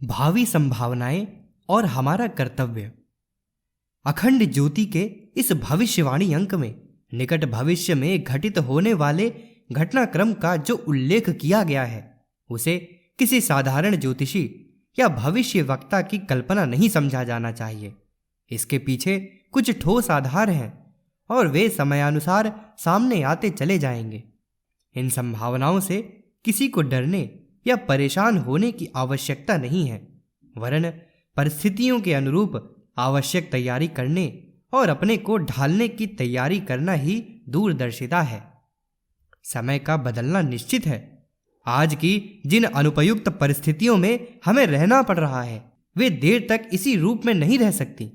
भावी संभावनाएं और हमारा कर्तव्य। अखंड ज्योति के इस भविष्यवाणी अंक में निकट भविष्य में घटित होने वाले घटनाक्रम का जो उल्लेख किया गया है उसे किसी साधारण ज्योतिषी या भविष्य वक्ता की कल्पना नहीं समझा जाना चाहिए। इसके पीछे कुछ ठोस आधार हैं और वे समयानुसार सामने आते चले जाएंगे। इन संभावनाओं से किसी को डरने या परेशान होने की आवश्यकता नहीं है, वरन परिस्थितियों के अनुरूप आवश्यक तैयारी करने और अपने को ढालने की तैयारी करना ही दूरदर्शिता है। समय का बदलना निश्चित है। आज की जिन अनुपयुक्त परिस्थितियों में हमें रहना पड़ रहा है वे देर तक इसी रूप में नहीं रह सकती।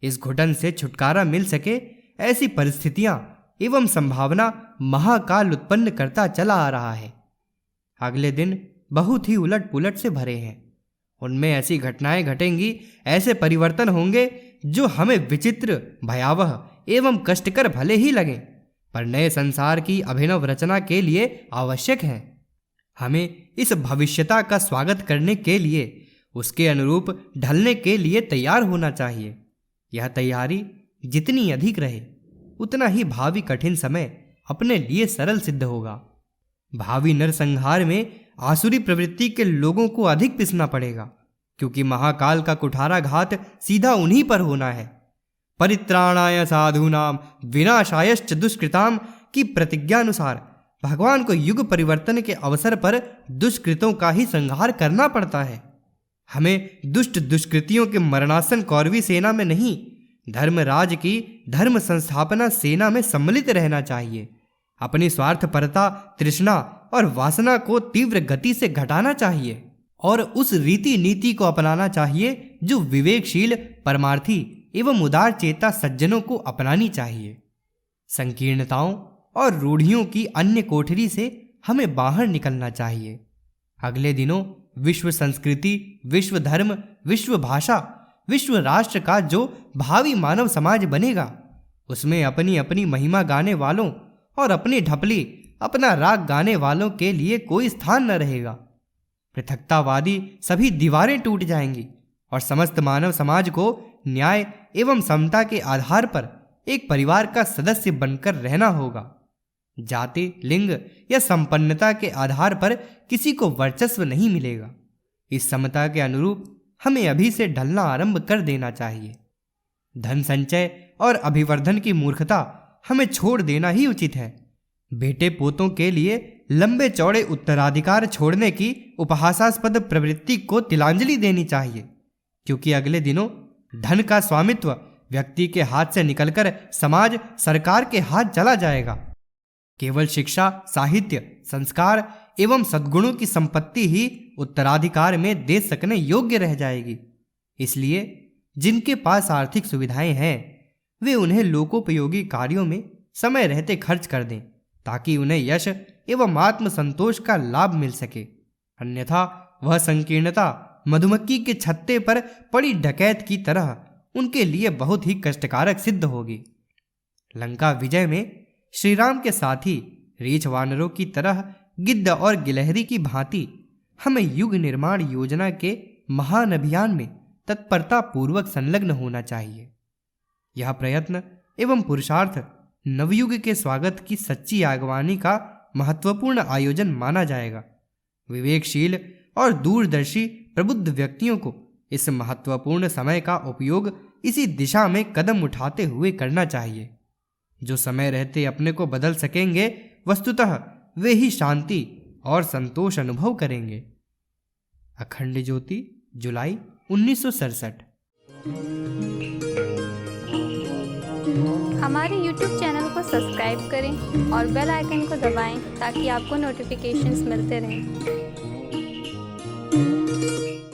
इस घुटन से छुटकारा मिल सके ऐसी परिस्थितियां एवं संभावना महाकाल उत्पन्न करता चला आ रहा है। अगले दिन बहुत ही उलट पुलट से भरे हैं। उनमें ऐसी घटनाएं घटेंगी, ऐसे परिवर्तन होंगे जो हमें विचित्र, भयावह एवं कष्टकर भले ही लगें, पर नए संसार की अभिनव रचना के लिए आवश्यक हैं। हमें इस भविष्यता का स्वागत करने के लिए, उसके अनुरूप ढलने के लिए तैयार होना चाहिए। यह तैयारी जितनी अधिक रहे उतना ही भावी कठिन समय अपने लिए सरल सिद्ध होगा। भावी नरसंहार में आसुरी प्रवृत्ति के लोगों को अधिक पिसना पड़ेगा, क्योंकि महाकाल का कुठारा घात सीधा उन्हीं पर होना है। परित्राणाय साधूनाम विनाशायश्च दुष्कृताम की प्रतिज्ञा अनुसार भगवान को युग परिवर्तन के अवसर पर दुष्कृतों का ही संहार करना पड़ता है। हमें दुष्ट दुष्कृतियों के मरणासन कौरवी सेना में नहीं, धर्मराज की धर्म संस्थापना सेना में सम्मिलित रहना चाहिए। अपनी स्वार्थपरता, तृष्णा और वासना को तीव्र गति से घटाना चाहिए और उस रीति नीति को अपनाना चाहिए जो विवेकशील, परमार्थी एवं उदार चेता सज्जनों को अपनानी चाहिए। संकीर्णताओं और रूढ़ियों की अन्य कोठरी से हमें बाहर निकलना चाहिए। अगले दिनों विश्व संस्कृति, विश्व धर्म, विश्व भाषा, विश्व राष्ट्र का जो भावी मानव समाज बनेगा उसमें अपनी अपनी महिमा गाने वालों और अपनी ढपली, अपना राग गाने वालों के लिए कोई स्थान न रहेगा। पृथकतावादी सभी दीवारें टूट जाएंगी और समस्त मानव समाज को न्याय एवं समता के आधार पर एक परिवार का सदस्य बनकर रहना होगा। जाति, लिंग या संपन्नता के आधार पर किसी को वर्चस्व नहीं मिलेगा। इस समता के अनुरूप हमें अभी से ढलना आरंभ कर देना चाहिए। धन संचय और अभिवर्धन की मूर्खता हमें छोड़ देना ही उचित है। बेटे पोतों के लिए लंबे चौड़े उत्तराधिकार छोड़ने की उपहासास्पद प्रवृत्ति को तिलांजलि देनी चाहिए, क्योंकि अगले दिनों धन का स्वामित्व व्यक्ति के हाथ से निकलकर समाज, सरकार के हाथ चला जाएगा। केवल शिक्षा, साहित्य, संस्कार एवं सद्गुणों की संपत्ति ही उत्तराधिकार में दे सकने योग्य रह जाएगी। इसलिए जिनके पास आर्थिक सुविधाएं हैं वे उन्हें लोकोपयोगी कार्यों में समय रहते खर्च कर दें, ताकि उन्हें यश एवं आत्मसंतोष का लाभ मिल सके। अन्यथा वह संकीर्णता मधुमक्खी के छत्ते पर पड़ी डकैत की तरह उनके लिए बहुत ही कष्टकारक सिद्ध होगी। लंका विजय में श्री राम के साथी रीछ वानरों की तरह गिद्ध और गिलहरी की भांति हमें युग निर्माण योजना के महान अभियान में तत्परता पूर्वक संलग्न होना चाहिए। यह प्रयत्न एवं पुरुषार्थ नवयुग के स्वागत की सच्ची आगवानी का महत्वपूर्ण आयोजन माना जाएगा। विवेकशील और दूरदर्शी प्रबुद्ध व्यक्तियों को इस महत्वपूर्ण समय का उपयोग इसी दिशा में कदम उठाते हुए करना चाहिए। जो समय रहते अपने को बदल सकेंगे, वस्तुतः वे ही शांति और संतोष अनुभव करेंगे। अखंड ज्योति, जुलाई 1967। हमारे YouTube चैनल को सब्सक्राइब करें और बेल आइकन को दबाएं ताकि आपको नोटिफिकेशंस मिलते रहें।